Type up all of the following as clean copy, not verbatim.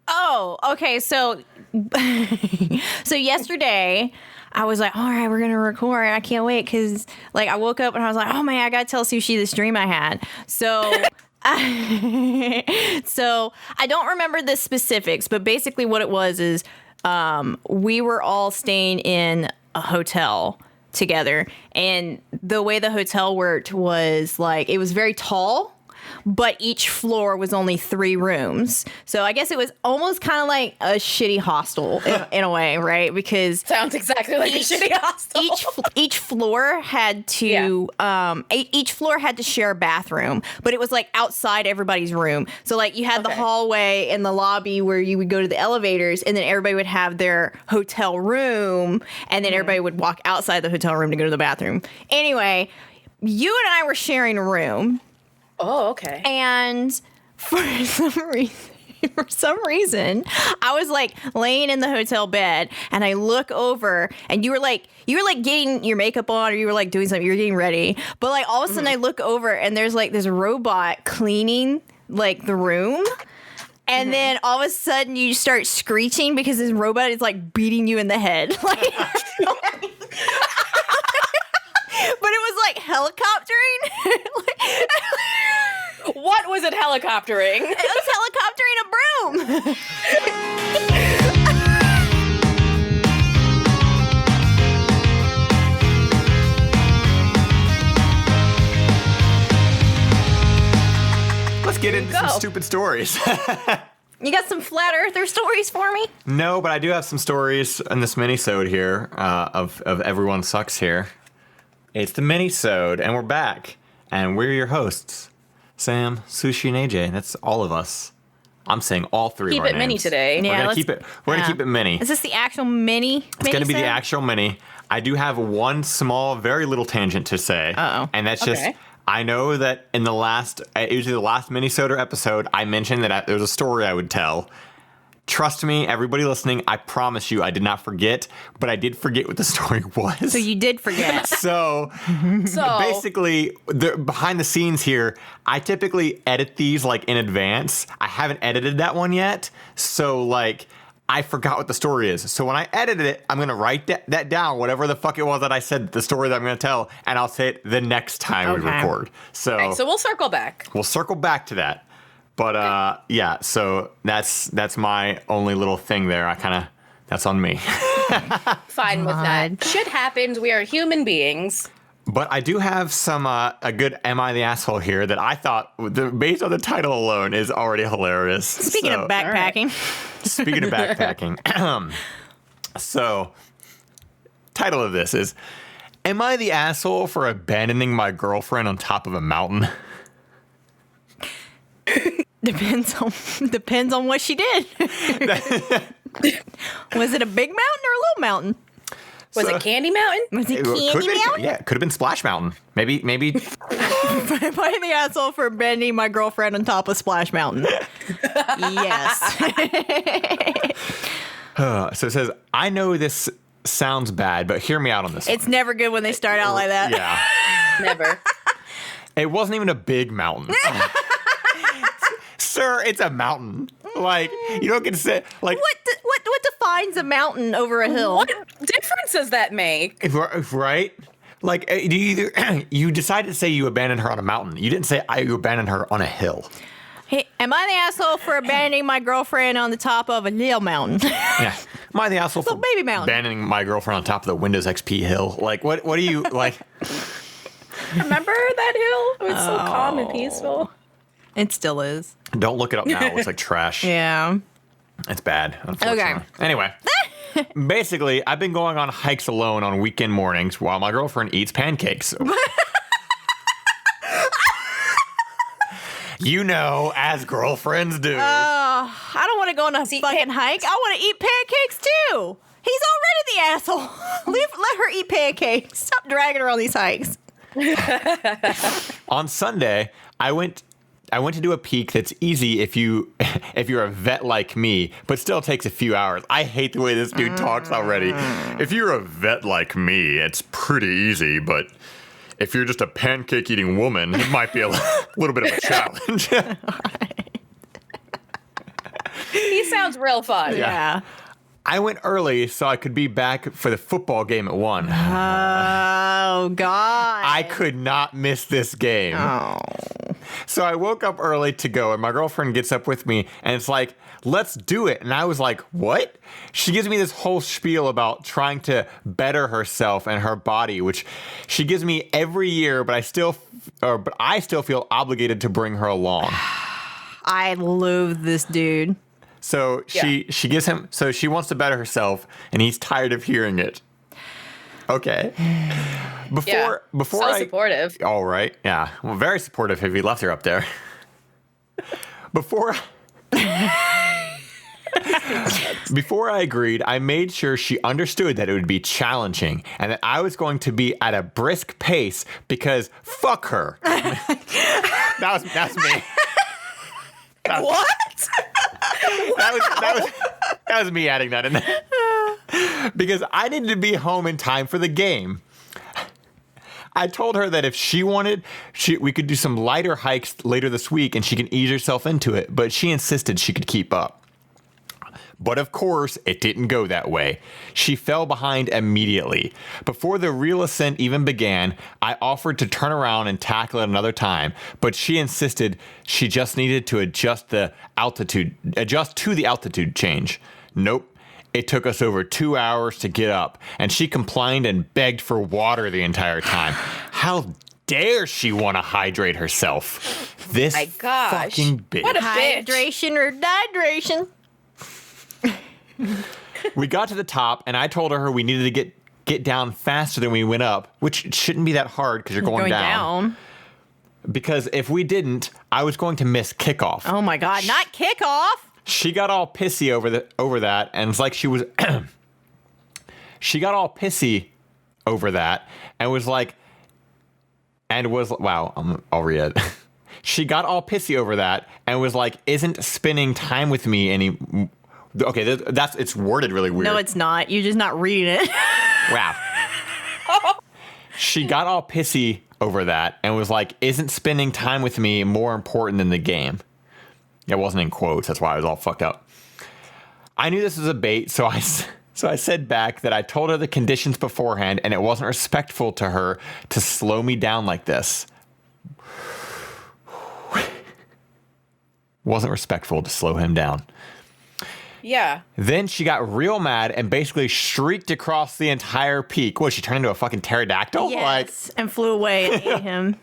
Oh, okay. So, so yesterday I was like, all right, we're going to record. I can't wait. Cause like I woke up and I was like, oh man, I got to tell Sushi this dream I had. So, so I don't remember the specifics, but basically what it was is, we were all staying in a hotel together, and the way the hotel worked was like, it was very tall, but each floor was only 3 rooms. So I guess it was almost kind of like a shitty hostel in a way, right? Because sounds exactly like a shitty hostel. Each floor had to each floor had to share a bathroom, but it was like outside everybody's room. So like you had the hallway and the lobby where you would go to the elevators, and then everybody would have their hotel room, and then everybody would walk outside the hotel room to go to the bathroom. Anyway, you and I were sharing a room. Oh, okay. And for some reason, I was like laying in the hotel bed, and I look over, and you were like getting your makeup on, or you were like doing something, you were getting ready. But like all of a sudden I look over, and there's like this robot cleaning like the room. And then all of a sudden you start screeching because this robot is like beating you in the head. Like, but it was like helicoptering. What was it helicoptering? It was helicoptering a broom. Let's get into some stupid stories. You got some flat earther stories for me? No, but I do have some stories in this minisode here of Everyone Sucks here. It's the minisode, and we're back. And we're your hosts. Sam, Sushie, and AJ. That's all of us. I'm saying all 3 of our names. Keep it mini today. We're gonna keep it mini. Is this the actual mini? It's gonna be the actual mini. I do have one small, very little tangent to say. Uh-oh. And that's just, I know that in the last, usually the last Minisoder episode, I mentioned that there was a story I would tell. Trust me, everybody listening, I promise you, I did not forget, but I did forget what the story was. So you did forget. So basically, behind the scenes here, I typically edit these like in advance. I haven't edited that one yet, so like I forgot what the story is. So when I edited it, I'm gonna write that down, whatever the fuck it was that I said, the story that I'm gonna tell, and I'll say it the next time we record. So we'll circle back. We'll circle back to that. But yeah, so that's my only little thing there. That's on me. Fine with that. Shit happens. We are human beings. But I do have some a good "Am I the Asshole" here that I thought, based on the title alone, is already hilarious. Speaking of backpacking. Speaking of backpacking. So, title of this is, "Am I the asshole for abandoning my girlfriend on top of a mountain?" Depends on what she did. Was it a big mountain or a little mountain? Was it Candy Mountain? Was it Candy Mountain? Yeah, it could have been Splash Mountain. Maybe. Am I the asshole for abandoning my girlfriend on top of Splash Mountain? Yes. So it says, "I know this sounds bad, but hear me out on this It's never good when they start out like that. Yeah. Never. It wasn't even a big mountain. Sir, it's a mountain. Like, you don't get to say, like... What defines a mountain over a hill? What difference does that make? Right? Like, you decided to say you abandoned her on a mountain. You didn't say you abandoned her on a hill. Hey, am I the asshole for abandoning my girlfriend on the top of a little mountain? Yeah. Am I the asshole for baby mountain. abandoning my girlfriend on top of the Windows XP hill? Like, what do you, like... Remember that hill? It was so calm and peaceful. It still is. Don't look it up now. It looks like trash. Yeah. It's bad, unfortunately. Okay. Anyway, basically, I've been going on hikes alone on weekend mornings while my girlfriend eats pancakes. You know, as girlfriends do. I don't want to go on a fucking hike. I want to eat pancakes too. He's already the asshole. Let her eat pancakes. Stop dragging her on these hikes. On Sunday, I went to do a peak that's easy if you're a vet like me, but still takes a few hours. I hate the way this dude talks already. If you're a vet like me, it's pretty easy, but if you're just a pancake eating woman, it might be a little bit of a challenge. He sounds real fun. Yeah. I went early so I could be back for the football game at 1. Oh, God. I could not miss this game. Oh. So I woke up early to go, and my girlfriend gets up with me, and it's like, let's do it. And I was like, what? She gives me this whole spiel about trying to better herself and her body, which she gives me every year, but I still feel obligated to bring her along. I loathe this dude. So she gives him, so she wants to better herself, and he's tired of hearing it. Okay. Before so supportive. All right. Yeah. Well, very supportive if he left her up there. Before I agreed, I made sure she understood that it would be challenging and that I was going to be at a brisk pace because fuck her. That's me. What? That was me adding that in there. Because I needed to be home in time for the game. I told her that if she wanted, we could do some lighter hikes later this week and she can ease herself into it, but she insisted she could keep up. But of course, it didn't go that way. She fell behind immediately. Before the real ascent even began, I offered to turn around and tackle it another time, but she insisted she just needed to adjust to the altitude change. Nope. It took us over 2 hours to get up, and she complained and begged for water the entire time. How dare she want to hydrate herself? This My gosh. fucking bitch. What a bitch. Hydration or dehydration. We got to the top, and I told her we needed to get down faster than we went up, which shouldn't be that hard because you're going down. Because if we didn't, I was going to miss kickoff. Oh my God, not kickoff. She got all pissy over that, and it's like she was. She got all pissy over that, and was like, wow, I'll read it. She got all pissy over that, and was like, "Isn't spending time with me any?" Okay, it's worded really weird. No, it's not. You're just not reading it. Wow. She got all pissy over that and was like, "Isn't spending time with me more important than the game?" It wasn't in quotes. That's why I was all fucked up. I knew this was a bait, so I said back that I told her the conditions beforehand, and it wasn't respectful to her to slow me down like this. Wasn't respectful to slow him down. Yeah. Then she got real mad and basically shrieked across the entire peak. What, she turned into a fucking pterodactyl? Yes, and flew away and ate him.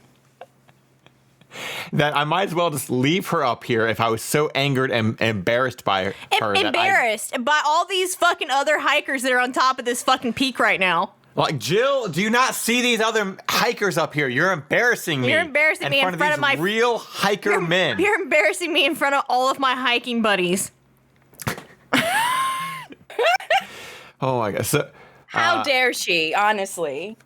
That I might as well just leave her up here if I was so angered and embarrassed by her. Embarrassed by all these fucking other hikers that are on top of this fucking peak right now. Like, Jill, do you not see these other hikers up here? You're embarrassing me. You're embarrassing me in front of my real hiker men. You're embarrassing me in front of all of my hiking buddies. Oh my God. So, How dare she, honestly?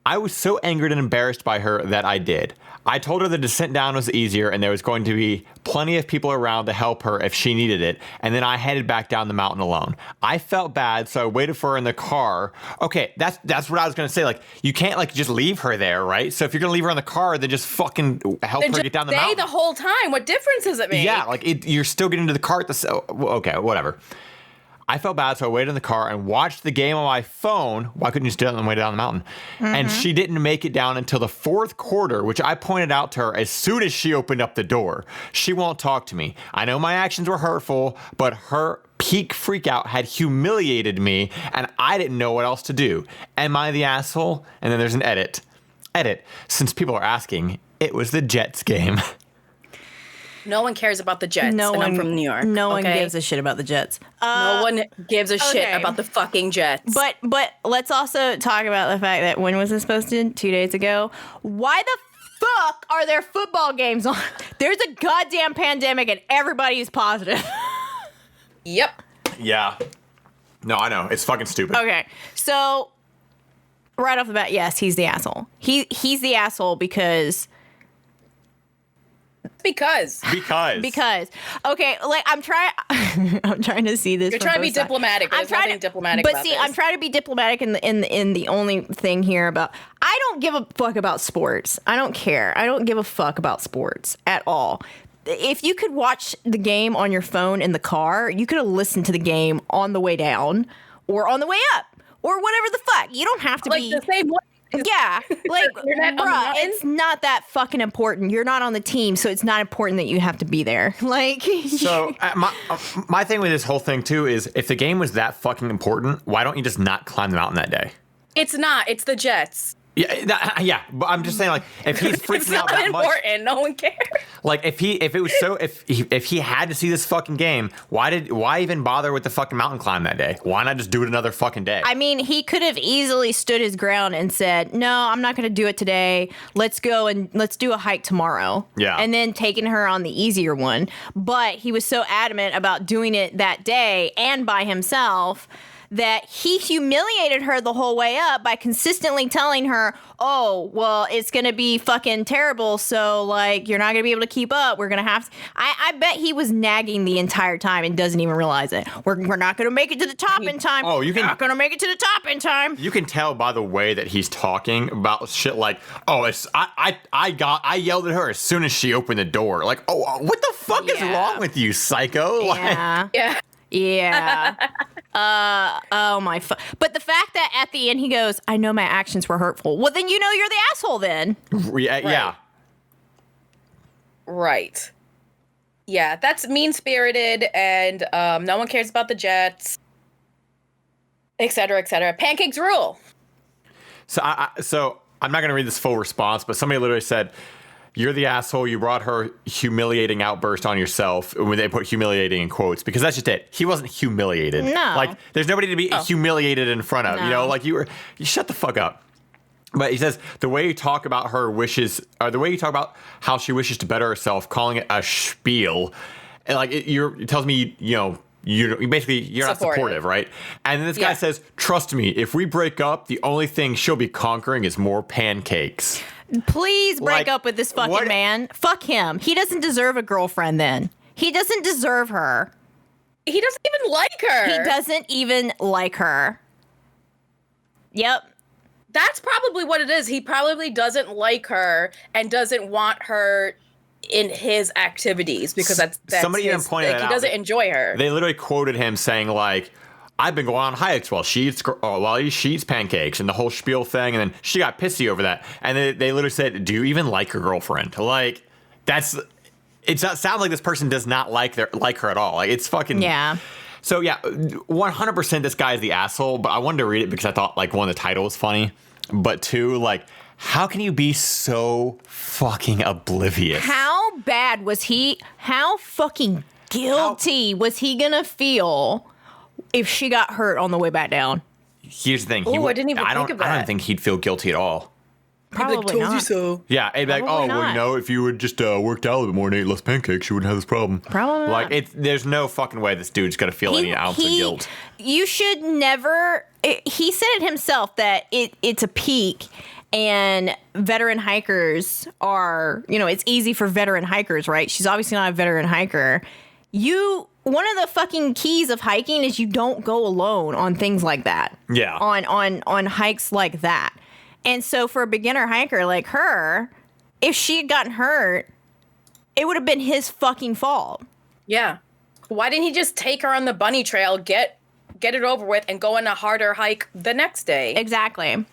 I was so angered and embarrassed by her that I did. I told her the descent down was easier and there was going to be plenty of people around to help her if she needed it, and then I headed back down the mountain alone. I felt bad, so I waited for her in the car. Okay, that's what I was going to say. Like, you can't, like, just leave her there, right? So if you're going to leave her in the car, then just fucking help her get down the mountain. Stay the whole time. What difference does it make? Yeah, like, you're still getting to the car at the... Okay, whatever. I felt bad, so I waited in the car and watched the game on my phone. Why couldn't you just do it on the way down the mountain? Mm-hmm. And she didn't make it down until the fourth quarter, which I pointed out to her as soon as she opened up the door. She won't talk to me. I know my actions were hurtful, but her peak freakout had humiliated me, and I didn't know what else to do. Am I the asshole? And then there's an edit. Since people are asking, it was the Jets game. No one cares about the Jets, I'm from New York. No one gives a shit about the Jets. No one gives a shit about the fucking Jets. But let's also talk about the fact that when was this posted? 2 days ago. Why the fuck are there football games on? There's a goddamn pandemic and everybody's positive. Yep. Yeah. No, I know. It's fucking stupid. Okay. So right off the bat, yes, he's the asshole. He's the asshole because. Okay, like I'm trying to see this. You're trying to be diplomatic. There's nothing diplomatic about this. I'm trying to be diplomatic in the only thing here about I don't give a fuck about sports. I don't care. I don't give a fuck about sports at all. if you could watch the game on your phone in the car, you could have listened to the game on the way down or on the way up or whatever the fuck. You don't have to like be the same way. Yeah, like, You're not on the bruh, mountain? it's not that fucking important. You're not on the team, so it's not important that you have to be there. Like, So my thing with this whole thing too is, if the game was that fucking important, why don't you just not climb the mountain that day? It's not. It's the Jets. Yeah, but I'm just saying, like, if he's It's freaking not out that much, important. No one cares. like, if he had to see this fucking game, why even bother with the fucking mountain climb that day? Why not just do it another fucking day? I mean, he could have easily stood his ground and said, "No, I'm not going to do it today. Let's go and let's do a hike tomorrow." Yeah. And then taking her on the easier one. But he was so adamant about doing it that day and by himself that he humiliated her the whole way up by consistently telling her, "Oh, well, it's going to be fucking terrible. So, like, you're not going to be able to keep up. We're going to have to." I bet he was nagging the entire time and doesn't even realize it. We're not going to make it to the top in time. Oh, you can- We're not going to make it to the top in time. You can tell by the way that he's talking about shit like, "Oh, I yelled at her as soon as she opened the door." Like, "Oh, what the fuck is Yeah. wrong with you, psycho?" Like, Yeah. Yeah. Yeah. Oh my. But the fact that at the end he goes, "I know my actions were hurtful." Well, then you know you're the asshole then. yeah. Right. Yeah, that's mean-spirited, and no one cares about the Jets, et cetera, et cetera. Pancakes rule. So I'm not going to read this full response, but somebody literally said, "You're the asshole. You brought her humiliating outburst on yourself." When they put humiliating in quotes, because that's just it. He wasn't humiliated. No. Like, there's nobody to be humiliated in front of. No. You know, like, you shut the fuck up. But he says, the way you talk about her wishes, or the way you talk about how she wishes to better herself, calling it a spiel, and like, it tells me, you're not supportive, right? And then this guy says, "Trust me, if we break up, the only thing she'll be conquering is more pancakes." Please break Like, up with this fucking what- man. Fuck him. He doesn't deserve a girlfriend then. He doesn't deserve her. He doesn't even like her. He doesn't even like her. Yep. That's probably what it is. He probably doesn't like her and doesn't want her in his activities because that's Somebody even his, pointed like, that he out. doesn't enjoy her. They literally quoted him saying, like, "I've been going on hikes while she eats pancakes," and the whole spiel thing, and then she got pissy over that. And they literally said, "Do you even like your girlfriend?" Like, it sounds like this person does not like her at all. Like, it's fucking... Yeah. So yeah, 100% this guy is the asshole, but I wanted to read it because I thought, like, one, the title was funny, but two, like, how can you be so fucking oblivious? How bad was he? How fucking guilty was he gonna feel if she got hurt on the way back down? Here's the thing. Ooh, I didn't even think of I don't that. think he'd feel guilty at all. Probably not. so. Yeah, it'd be like, Probably "Oh, well, not. if you would just worked out a little bit more and ate less pancakes, you wouldn't have this problem." Probably Like, not. there's no fucking way this dude's gonna feel any ounce of guilt. You should never. He said it himself that it's a peak, and veteran hikers are, it's easy for veteran hikers, right? She's obviously not a veteran hiker. One of the fucking keys of hiking is you don't go alone on things like that. Yeah. On hikes like that. And so for a beginner hiker like her, if she had gotten hurt, it would have been his fucking fault. Yeah. Why didn't he just take her on the bunny trail, get it over with, and go on a harder hike the next day? Exactly.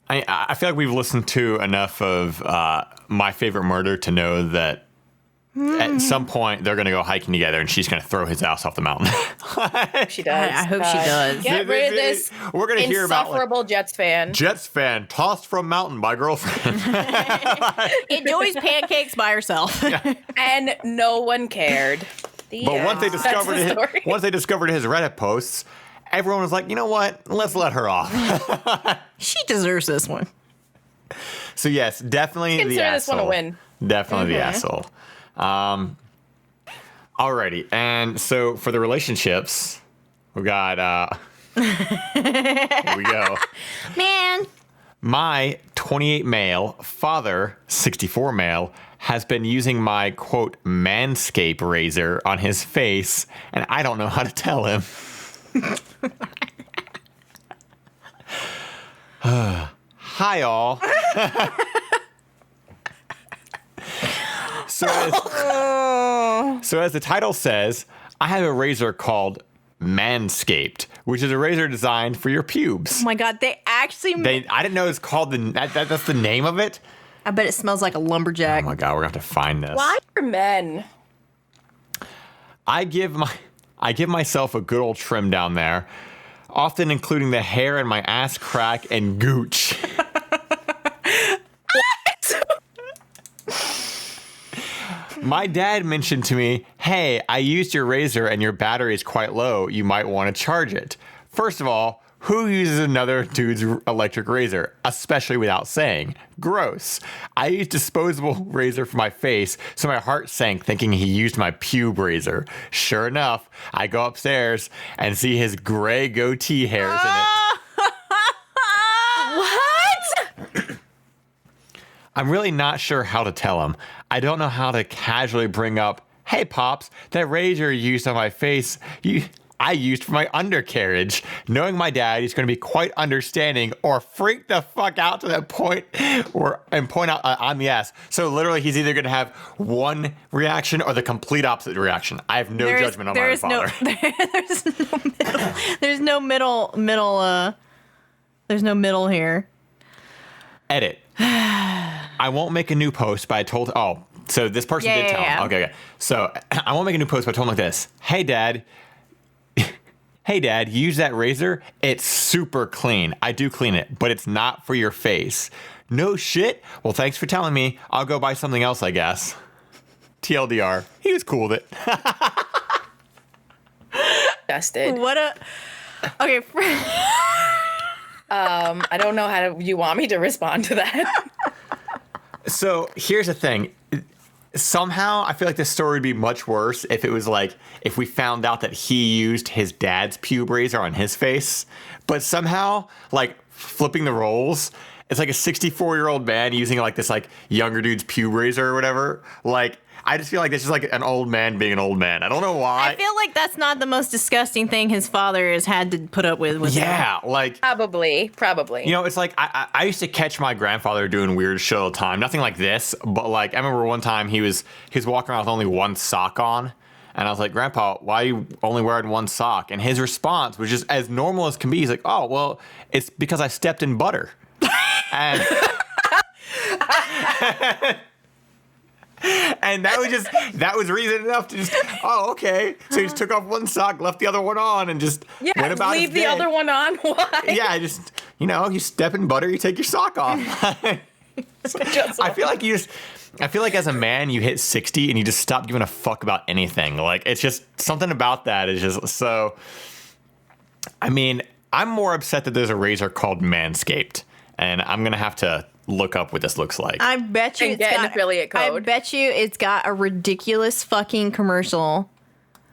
I feel like we've listened to enough of My Favorite Murder to know that at some point they're gonna go hiking together, and she's gonna throw his ass off the mountain. She does. I hope she does. Get rid of this We're gonna hear about, like, insufferable Jets fan. Jets fan tossed from mountain by girlfriend. Enjoys pancakes by herself. And no one cared. But once they discovered That's the story. his Reddit posts, everyone was like, "You know what? Let's let her off." She deserves this one. So yes, definitely the Consider this asshole. one a win. Definitely the asshole. Alrighty, and so for the relationships, we got here we go. Man. My 28 male, father 64 male, has been using my quote Manscape razor on his face, and I don't know how to tell him. Hi all. So as the title says, I have a razor called Manscaped, which is a razor designed for your pubes. Oh my God, they actually... I didn't know it's called that's the name of it. I bet it smells like a lumberjack. Oh my God, we're going to have to find this. Why are men? I give myself a good old trim down there, often including the hair in my ass crack and gooch. My dad mentioned to me, hey, I used your razor and your battery is quite low. You might want to charge it. First of all, who uses another dude's electric razor, especially without saying? Gross. I used disposable razor for my face, so my heart sank thinking he used my pube razor. Sure enough, I go upstairs and see his gray goatee hairs in it. What? I'm really not sure how to tell him. I don't know how to casually bring up, hey, Pops, that razor you used on my face, I used for my undercarriage. Knowing my dad, he's going to be quite understanding or freak the fuck out to that point and point out I'm the ass. So literally, he's either going to have one reaction or the complete opposite reaction. I have no judgment on my father. There's no middle here. Edit. I won't make a new post, but I told... Oh, so this person did tell him. Okay. So I won't make a new post, but I told him like this. Hey, Dad, use that razor. It's super clean. I do clean it, but it's not for your face. No shit? Well, thanks for telling me. I'll go buy something else, I guess. TLDR. He was cool with it. Dusted. What a... Okay. I don't know how you want me to respond to that. So here's the thing. Somehow I feel like this story would be much worse if it was like, if we found out that he used his dad's pube razor on his face. But somehow, like, flipping the roles, it's like a 64-year-old man using like this like younger dude's pube razor or whatever. Like, I just feel like this is like an old man being an old man. I don't know why. I feel like that's not the most disgusting thing his father has had to put up with yeah, him. Like... Probably. You know, it's like, I used to catch my grandfather doing weird shit all the time. Nothing like this, but like, I remember one time he was walking around with only one sock on. And I was like, Grandpa, why are you only wearing one sock? And his response was just as normal as can be. He's like, oh, well, it's because I stepped in butter. And... And that was reason enough to just, oh, okay. So he just took off one sock, left the other one on, and just went about leave his the day. other one on. Why? Yeah, just, you step in butter, you take your sock off. I feel like as a man, you hit 60 and you just stop giving a fuck about anything. Like, it's just something about that is just so. I mean, I'm more upset that there's a razor called Manscaped, and I'm gonna have to look up what this looks like. I bet you get an affiliate code. I bet you it's got a ridiculous fucking commercial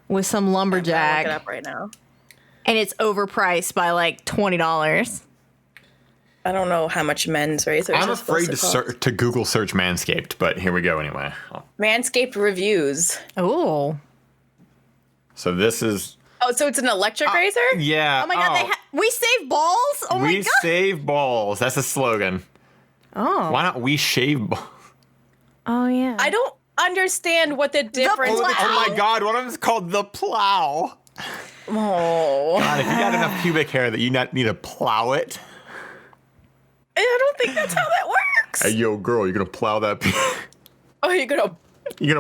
with some lumberjack. I'm gonna look it up right now. And it's overpriced by like $20. I don't know how much men's razors. I'm afraid to Google search Manscaped, but here we go anyway. Manscaped reviews. Oh. So this is. Oh, so it's an electric razor? Yeah. Oh my God, we save balls? Oh my God. We save balls. That's the slogan. Oh. Why not we shave balls? Oh, yeah. I don't understand what the difference is. Oh my God, one of them is called the plow. Oh. God, if you got enough pubic hair that you need to plow it. I don't think that's how that works. Hey, yo, girl, you're going to plow that Oh, you're going to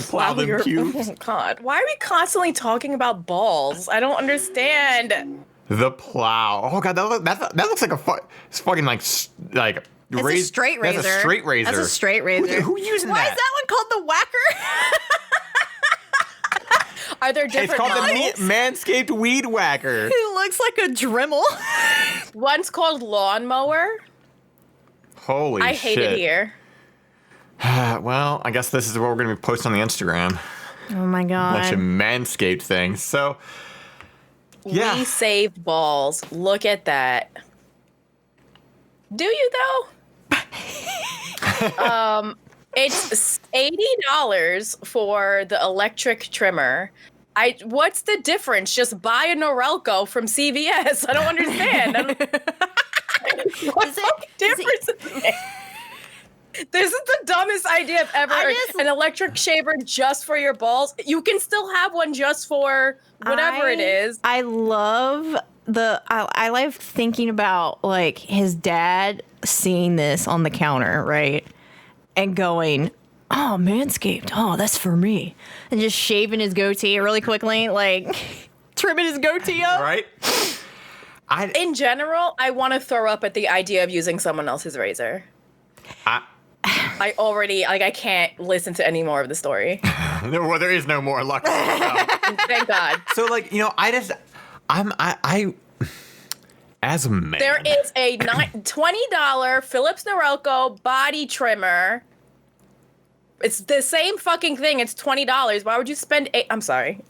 plow them pubes? Oh, God. Why are we constantly talking about balls? I don't understand. The plow. Oh, God, that looks like it's fucking like it's a straight razor. That's a straight razor. That's a straight razor. Who using Why that? Why is that one called the whacker? Are there different It's called models? the Manscaped Weed Whacker. It looks like a Dremel. One's called lawnmower. Holy shit. I hate it here. Well, I guess this is what we're going to be posting on the Instagram. Oh, my God. Bunch of Manscaped things. So, yeah. We save balls. Look at that. Do you, though? It's $80 for the electric trimmer. What's the difference? Just buy a Norelco from CVS. I don't understand. What's the difference? This is the dumbest idea I've ever heard. An electric shaver just for your balls. You can still have one just for whatever it is. I love I love thinking about like his dad seeing this on the counter, right? And going, oh, Manscaped. Oh, that's for me. And just shaving his goatee really quickly, like trimming his goatee up. Right? In general, I want to throw up at the idea of using someone else's razor. I already, like, I can't listen to any more of the story. Well, there is no more luck. Thank God. So, like, you know, I as a man. There is a $20 Philips Norelco body trimmer. It's the same fucking thing. It's $20. Why would you spend I'm sorry.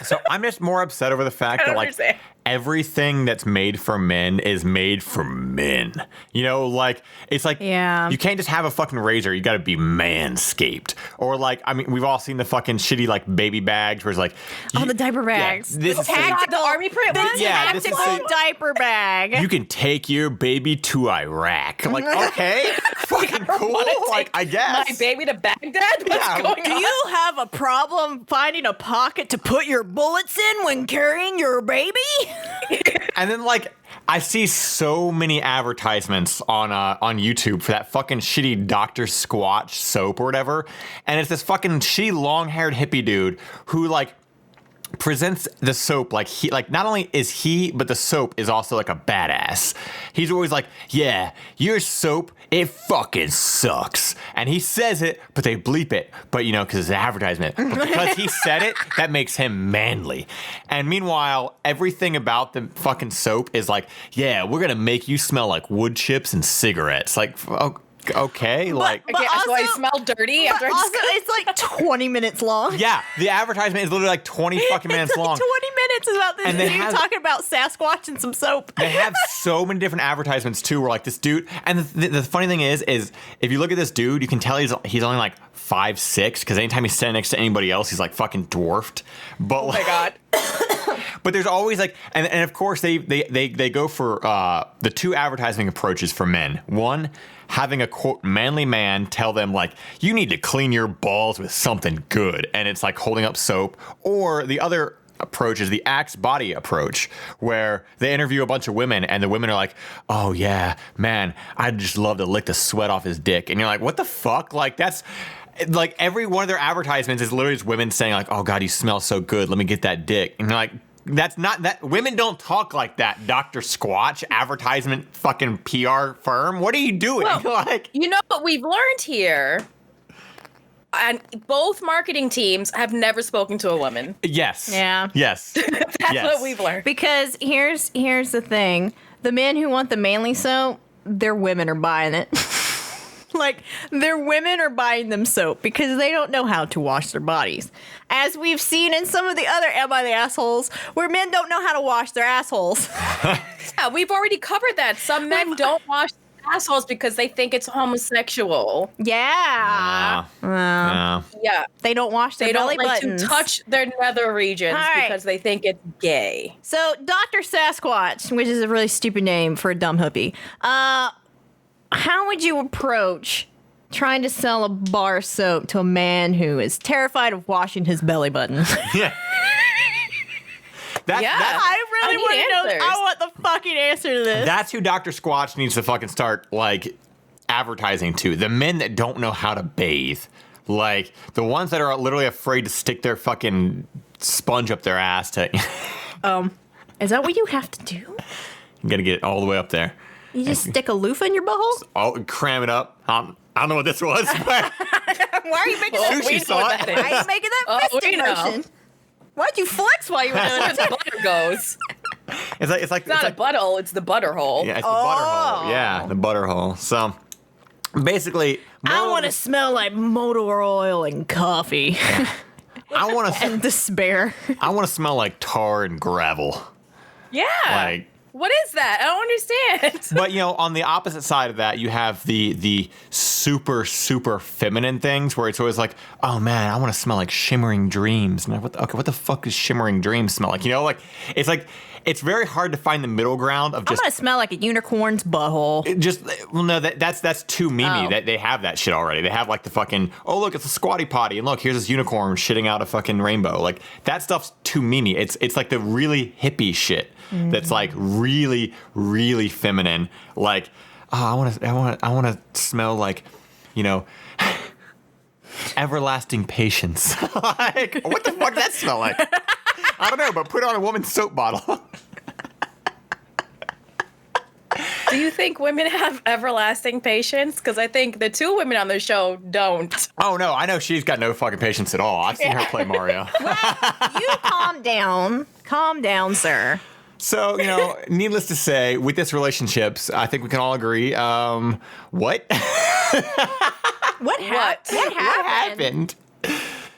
So I'm just more upset over the fact that, like, everything that's made for men is made for men. You know, like, it's like, you can't just have a fucking razor. You got to be manscaped. Or, like, I mean, we've all seen the fucking shitty, like, baby bags where it's like, the diaper bags. Yeah, this is the army print one? Tactical diaper bag. You can take your baby to Iraq. Like, okay, fucking cool. Like, I guess. My baby to Baghdad? What's going on? Do you have a problem finding a pocket to put your bullets in when carrying your baby? And then, like, I see so many advertisements on YouTube for that fucking shitty Dr. Squatch soap or whatever. And it's this fucking shitty long-haired hippie dude who, like, presents the soap like not only is he, but the soap is also like a badass. He's always like, yeah, your soap, it fucking sucks. And he says it, but they bleep it. But, you know, because it's an advertisement. But because he said it, that makes him manly. And meanwhile, everything about the fucking soap is like, yeah, we're going to make you smell like wood chips and cigarettes. Like, okay, like, but also, so I smell dirty after also, it's like 20 minutes long. Yeah, the advertisement is literally like 20 fucking minutes long. 20 minutes is about this dude talking about Sasquatch and some soap. They have so many different advertisements too, where like this dude, and the funny thing is if you look at this dude, you can tell he's only like 5'6", because anytime he's standing next to anybody else, he's like fucking dwarfed. But oh my God. But there's always like, and of course they go for the two advertising approaches for men. One, having a quote manly man tell them like, you need to clean your balls with something good, and it's like holding up soap. Or the other approach is the Axe body approach, where they interview a bunch of women and the women are like, oh yeah, man, I'd just love to lick the sweat off his dick. And you're like, what the fuck? Like, that's like every one of their advertisements is literally just women saying like, oh God, you smell so good, let me get that dick. And you're like, that's not that. Women don't talk like that, Dr. Squatch, advertisement fucking PR firm. What are you doing? Well, like, you know what we've learned here? And both marketing teams have never spoken to a woman. Yes. Yeah. Yes. That's what we've learned. Because here's the thing. The men who want the manly soap, their women are buying it. Like, their women are buying them soap because they don't know how to wash their bodies. As we've seen in some of the other Am I the Assholes, where men don't know how to wash their assholes. Yeah, we've already covered that. Some men don't wash their assholes because they think it's homosexual. Yeah. Yeah. They don't wash their belly buttons. They don't like to touch their nether regions because they think it's gay. So, Dr. Sasquatch, which is a really stupid name for a dumb hippie, how would you approach trying to sell a bar soap to a man who is terrified of washing his belly button? Yeah. I really want to know. I want the fucking answer to this. That's who Dr. Squatch needs to fucking start, like, advertising to. The men that don't know how to bathe. Like, the ones that are literally afraid to stick their fucking sponge up their ass to... Is that what you have to do? You gotta get it all the way up there. You just stick a loofah in your butthole? Oh, cram it up. I don't know what this was. Why are you making that? Sushi saw it. Why are you making that fisting motion? Why'd you flex while you were doing it? Where the butter goes. It's not a butthole, it's the butter hole. Yeah, it's the butter hole. Yeah, the butter hole. So basically, I want to smell like motor oil and coffee. I want to and despair. I want to smell like tar and gravel. Yeah. Like, What is that? I don't understand. But, on the opposite side of that, you have the super, super feminine things where it's always like, oh, man, I want to smell like shimmering dreams. And what the fuck does shimmering dreams smell like? It's very hard to find the middle ground of just... I'm going to smell like a unicorn's butthole. That's too memey. That they have that shit already. They have like the fucking, oh, look, it's a squatty potty. And look, here's this unicorn shitting out a fucking rainbow. Like, that stuff's too memey. It's like the really hippie shit that's like really, really feminine. Like, oh, I want to smell like, everlasting patience. Like, what the fuck does that smell like? I don't know, but put it on a woman's soap bottle. Do you think women have everlasting patience? Because I think the two women on the show don't. Oh, no, I know she's got no fucking patience at all. I've seen her play Mario. You calm down. Calm down, sir. So, needless to say, with this relationships, I think we can all agree. What? What happened?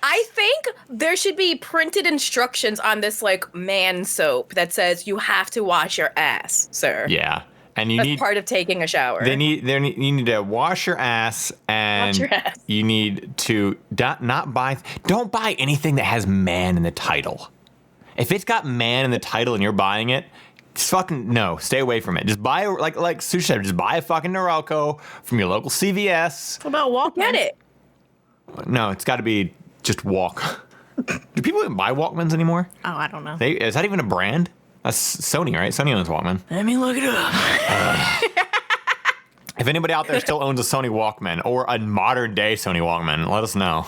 I think there should be printed instructions on this, like, man soap that says you have to wash your ass, sir. Yeah. And That's part of taking a shower. You need to wash your ass, and you need to don't buy anything that has man in the title. If it's got man in the title and you're buying it, just fucking no, stay away from it. Just buy like Sushie said, just buy a fucking Norelco from your local CVS. What about Walkman? Get it? No, it's got to be just Walk. Do people even buy Walkmans anymore? Oh, I don't know. Is that even a brand? That's Sony, right? Sony owns Walkman. Let me look it up. If anybody out there still owns a Sony Walkman or a modern day Sony Walkman, let us know.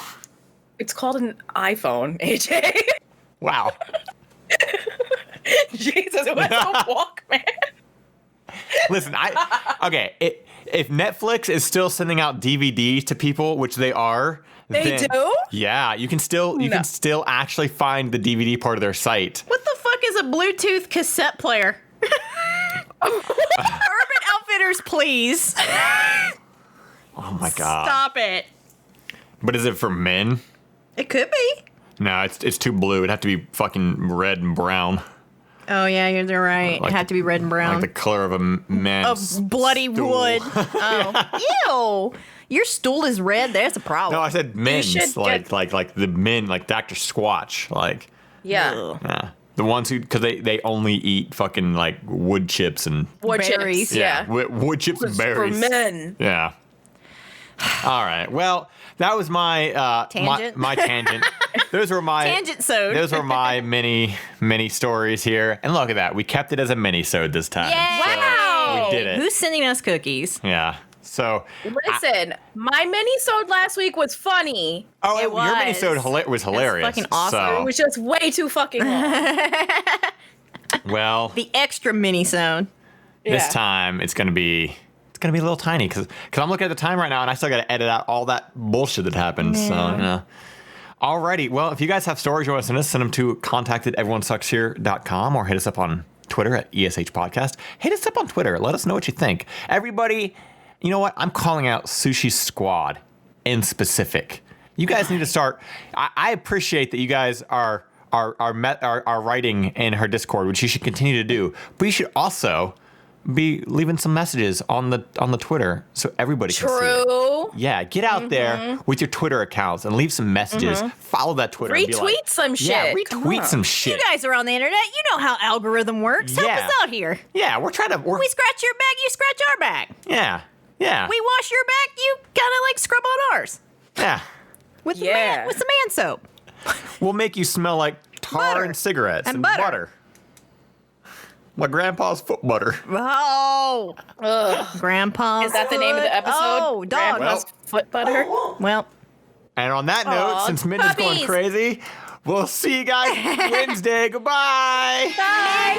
It's called an iPhone, AJ. Wow. Jesus, what's a Walkman? Listen, if Netflix is still sending out DVDs to people, which they are, They do? Yeah, you can still actually find the DVD part of their site. What the fuck is a Bluetooth cassette player? Urban Outfitters, please. Oh my god. Stop it. But is it for men? It could be. No, it's too blue. It'd have to be fucking red and brown. Oh yeah, you're right. Like it had to be red and brown. Like the color of a man's of bloody stool. wood. Oh, ew! Your stool is red. There's a problem. No, I said men's. Like the men, like Dr. Squatch. Like yeah. The ones who, because they only eat fucking like wood chips and wood berries. Chips. Yeah. Wood chips and berries. For men. Yeah. All right. Well, that was my tangent. My tangent. Those were my tangent-sode. Those were my mini stories here. And look at that. We kept it as a mini-sode this time. Yay! So Wow. we did it. Who's sending us cookies? Yeah. So listen, my mini-sode last week was funny. It was. Your mini-sode was hilarious. fucking awesome. So, It was just way too fucking long. well, The extra mini-sode. this time it's gonna be a little tiny because I'm looking at the time right now and I still got to edit out all that bullshit that happened. So alrighty. Well, if you guys have stories you want to send them to contact@everyonesuckshere.com or hit us up on Twitter at ESH Podcast. Hit us up on Twitter. Let us know what you think. Everybody, you know what? I'm calling out Sushi Squad in specific. You guys need to start. I appreciate that you guys are writing in her Discord, which you should continue to do. But you should also be leaving some messages on the Twitter so everybody can see it. Yeah, get out there with your Twitter accounts and leave some messages. Follow that Twitter. and be Retweet like, some shit. Yeah, retweet some shit. You guys are on the internet. You know how algorithm works. Help us out here. Yeah, we're trying to. We scratch your back, you scratch our back. Yeah. We wash your back, you kind of like scrub on ours. Yeah. With the man soap. We'll make you smell like tar Butter. and cigarettes And and butter. butter. My grandpa's foot butter. Oh. Grandpa's Is that the name of the episode? Oh, dog. Grandpa's foot butter? Well. And on that note, since Minna's going crazy, we'll see you guys Wednesday. Goodbye. Bye.